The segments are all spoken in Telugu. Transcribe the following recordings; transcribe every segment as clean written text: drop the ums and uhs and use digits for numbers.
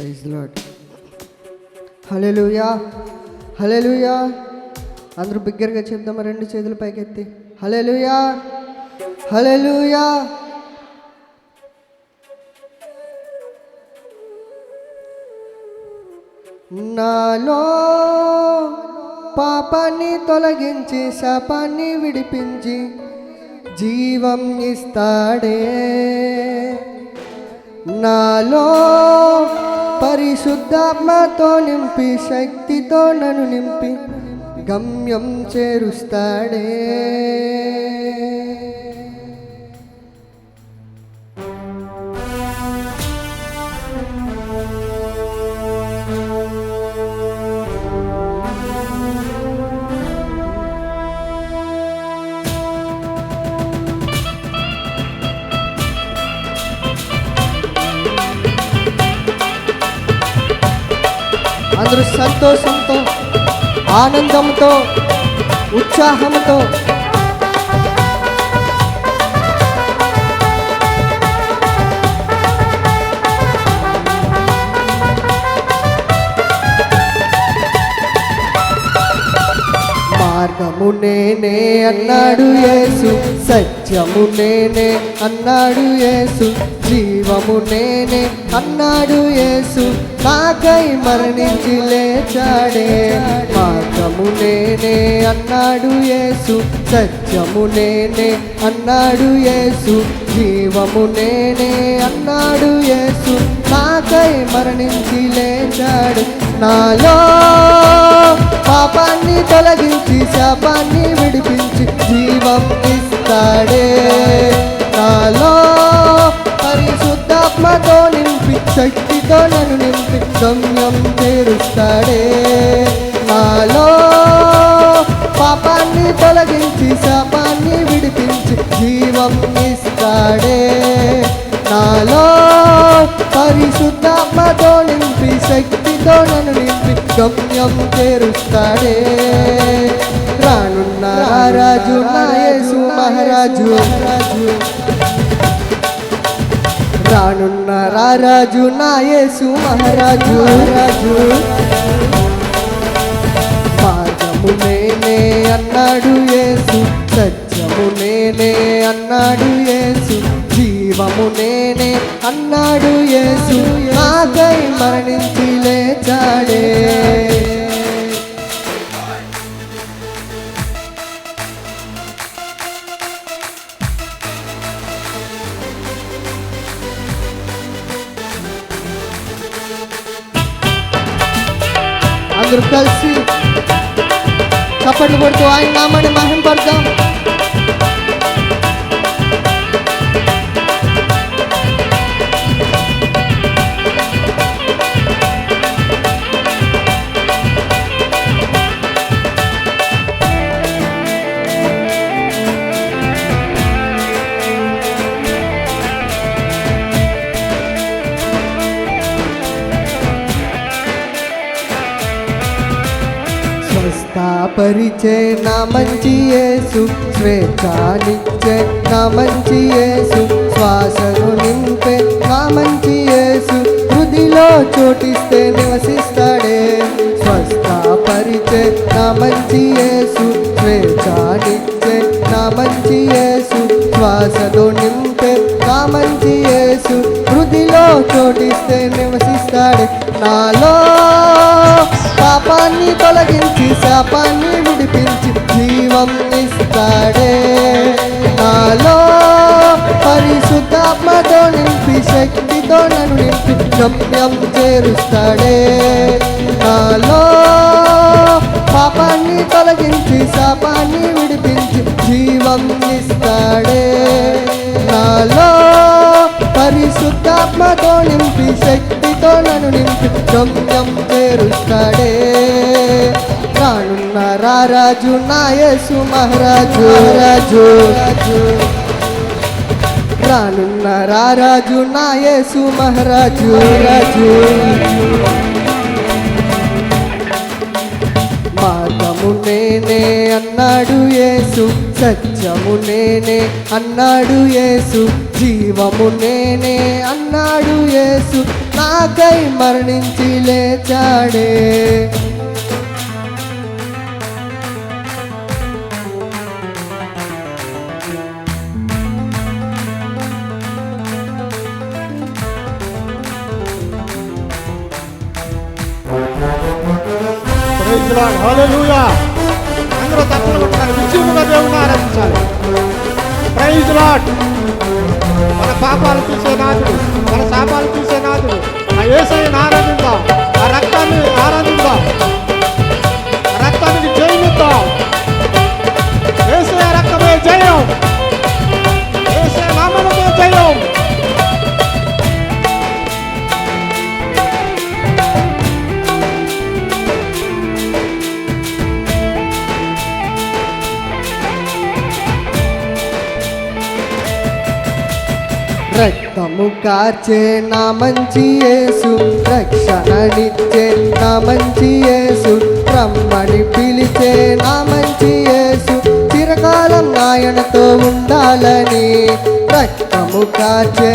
Praise lord. హల్లెలూయా, హల్లెలూయా. అందరూ బిగ్గరగా చెప్దామా? రెండు చేతులు పైకెత్తి హల్లెలూయా, హల్లెలూయా. నాలో పాపాన్ని తొలగించి శాపాన్ని విడిపించి జీవం ఇస్తాడే. నాలో పరిశుద్ధాత్మతో నింపి శక్తితో నన్ను నింపి గమ్యం చేరుస్తాడే. అందరూ సంతోషంతో, ఆనందంతో, ఉత్సాహంతో మార్గము నేనే అన్నాడు యేసు, సత్యము నేనే అన్నాడు యేసు, జీవము నేనే అన్నాడు యేసు, నాకై మరణించి లేచాడే. మార్గము నేనే అన్నాడు యేసు, సత్యము నేనే అన్నాడు యేసు, జీవము నేనే అన్నాడు యేసు, నాకై మరణించి లేచాడు. నాలో పాపాన్ని తొలగించి శాపాన్ని విడిపించి జీవం ఇస్తాడే. నాలో పరిశుద్ధాత్మతో నింపి శక్తితో నన్ను నింపి గమ్యం చేరుస్తాడే. నాలో పాపాన్ని తొలగించి శాపాన్ని విడిపించి జీవం ఇస్తాడే. నాలో పరిశుద్ధాత్మతో నింపి శక్తితో నన్ను నింపి గమ్యం చేరుస్తాడే. రానున్న రాజు నా యేసు మహారాజు, రానున్న రాజు నా యేసు మహారాజు. మార్గము నేనే అన్నాడు యేసు, సత్యము నేనే అన్నాడు యేసు, జీవము నేనే అన్నాడు యేసు, నాకై మరణించి లేచాడే. అందరూ కలిసి చప్పట్లు కొడుతూ ఆయన నామాన్ని మహిమపడదాం. స్వస్థపరిచే నా మంచి యేసు, స్వేచ్ఛానిచ్చే నా మంచి యేసు, శ్వాసను నింపే నా మంచి యేసు, హృదిలో చోటిస్తే నివసిస్తాడే. స్వస్థపరిచే నా మంచి యేసు, స్వేచ్ఛానిచ్చే నా మంచి యేసు, శ్వాసను నింపే నా మంచి యేసు, హృదిలో చోటిస్తే నివసిస్తాడే. నాలో పాపాన్ని తొలగించి శాపాన్ని విడిపించి జీవం ఇస్తాడే. నాలో పరిశుద్ధాత్మతో నింపి శక్తితో నన్ను నింపి గమ్యం చేరుస్తాడే. నాలో పాపాన్ని తొలగించి శాపాన్ని విడిపించి జీవం ఇస్తాడే. నాలో పరిశుద్ధాత్మతో నింపి శక్తితో నన్ను నింపి గమ్యం చేరుస్తాడే. రానున్న రాజు నా యేసు మహారాజు, రానున్న రాజు నా యేసు మహారాజు. మార్గము నేనే అన్నాడు యేసు, సత్యము నేనే అన్నాడు యేసు, జీవము నేనే అన్నాడు యేసు, నాకై మరణించి లేచాడే. హల్లెలూయా. అందరూ తప్పలు కొట్టాలి, విజయముగా దేవుని ఆరాధించాలి. Praise Lord. మన పాపాలు తీసే నాథుడు, మన శాపాలు తీసే నాథుడు ఆ యేసయ్యను ఆరాధిద్దాం, ఆ రక్తాన్ని ఆరాధిద్దాం, ఆ రక్తానికి జయమిద్దాం. యేసయ్య రక్తమే జయం, యేసయ్య నామముకే జయం. రక్తము కార్చే నా మంచి యేసు, రక్షణనిచ్చే నా మంచి యేసు, రమ్మని పిలిచే నా మంచి యేసు, చిరకాలం నాయనతో ఉండాలని. రక్తము కార్చే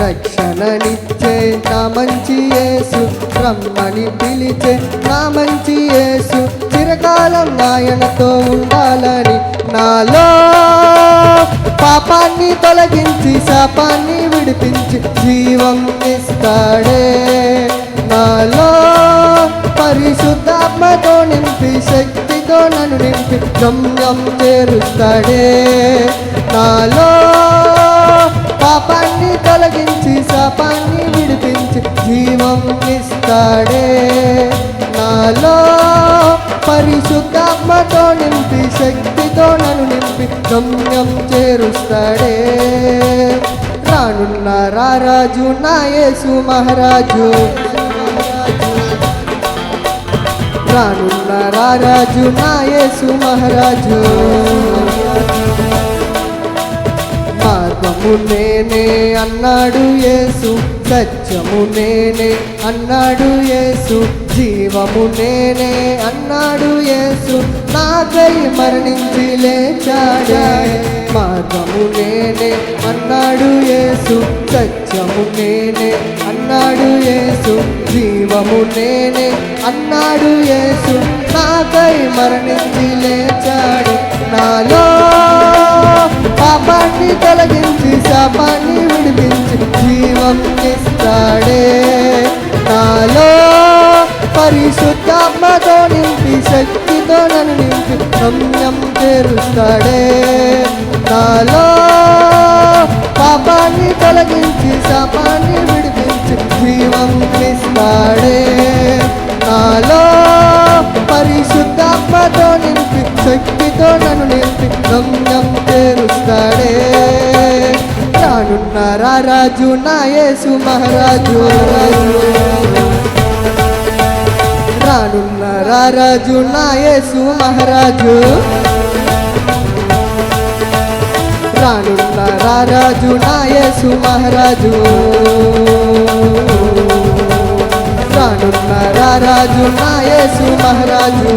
రక్షణనిచ్చే నా మంచి యేసు, రమ్మని పిలిచే నా మంచి యేసు, చిరకాలం నాయనతో ఉండాలని. నాలో పాపాన్ని తొలగించి శాపాన్ని విడిపించి జీవం ఇస్తాడే. నాలో పరిశుద్ధాత్మతో నింపి శక్తితో నన్ను నింపి గమ్యం చేరుస్తాడే. నాలో పాపాన్ని తొలగించి శాపాన్ని విడిపించి జీవం ఇస్తాడే. నాలో పరిశుద్ధాత్మతో నింపి శక్తితో నన్ను నింపి గమ్యం చేరుస్తాడే. రానున్న రారాజు నా యేసు మహారాజు, రానున్న రారాజు నా యేసు మహారాజు. మార్గము నేనే అన్నాడు యేసు, సత్యము నేనే అన్నాడు యేసు, జీవము నేనే అన్నాడు యేసు, నాకై మరణించి లేచాడే. మార్గము నేనే అన్నాడు యేసు, సత్యము నేనే అన్నాడు యేసు, జీవము నేనే అన్నాడు యేసు, నాకై మరణించి లేచాడు. నాలో పాపాన్ని తొలగించి శాపాన్ని విడిపించి జీవం ఇస్తాడే. నాలో పరిశుద్ధాత్మతో నింపి శక్తితో నన్ను నింపి గమ్యం చేరుస్తాడే. నాలో పాపాన్ని తొలగించి శాపాన్ని విడిపించి జీవం ఇస్తాడే. నాలో పరిశుద్ధాత్మతో నింపి శక్తితో నన్ను నింపి గమ్యం చేరుస్తాడే. రానున్న రారాజు నా యేసు మహారాజు, రానున్న రారాజు నా యేసు మహారాజు, రానున్న రారాజు నా యేసు మహారాజు, రానున్న రారాజు నా యేసు మహారాజు.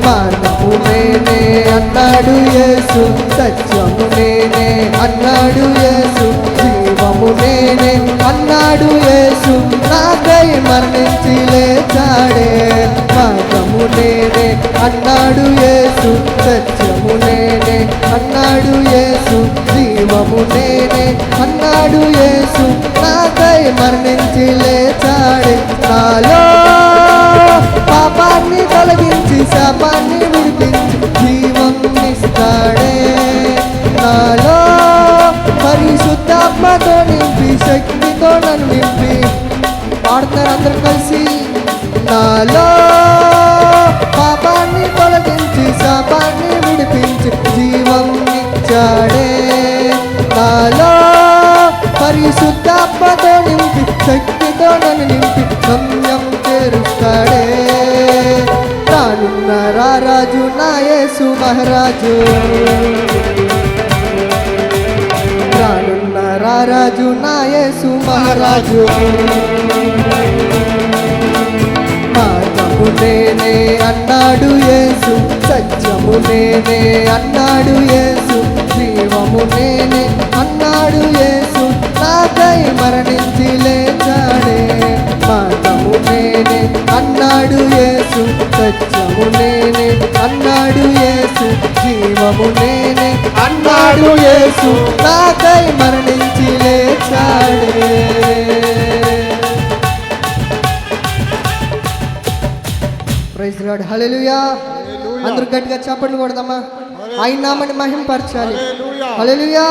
మార్గము నేనే అన్నాడు యేసు, సత్యము నేనే అన్నాడు యేసు, జీవము నేనే అన్నాడు యేసు, నాకై మరణించి లేచాడే. మార్గము నేనే అన్నాడు యేసు, సత్యము నేనే అన్నాడు యేసు, జీవము నేనే అన్నాడు యేసు, నాకై మరణించి లేచాడే. నాలో పాపాన్ని తొలగించి శాపాన్ని విడిపించి జీవం ఇస్తాడే. నాలో పరిశుద్ధాత్మతో నింపి శక్తితో నన్ను నింపి పాడుతారు అందరూ కలిసి. నాలో పాపాన్ని తొలగించి శాపాన్ని విడిపించి జీవం ఇచ్చాడే. నాలో పరిశుద్ధాత్మతో నింపి శక్తితో నన్ను నింపి గమ్యం చేరుస్తాడే. రానున్న రారాజు నా యేసు మహారాజు, రానున్న రారాజు నా యేసు మహారాజు. మార్గము నేనే అన్నాడు యేసు, సత్యము నేనే అన్నాడు యేసు, జీవము నేనే అన్నాడు అన్నాడు యేసు నాకై మరణించి లేచాడే. మార్గము నేనే అన్నాడు యేసు, సత్యము నేనే అన్నాడు యేసు, జీవము నేనే అన్నాడు యేసు నాకై మరణించి లేచాడే. ప్రైజ్ లార్డ్, హల్లెలూయా. అందరూ గట్టిగా చప్పట్లు కొడదామా? ఆయన నామని మహిమపరచాలి. హల్లెలూయా.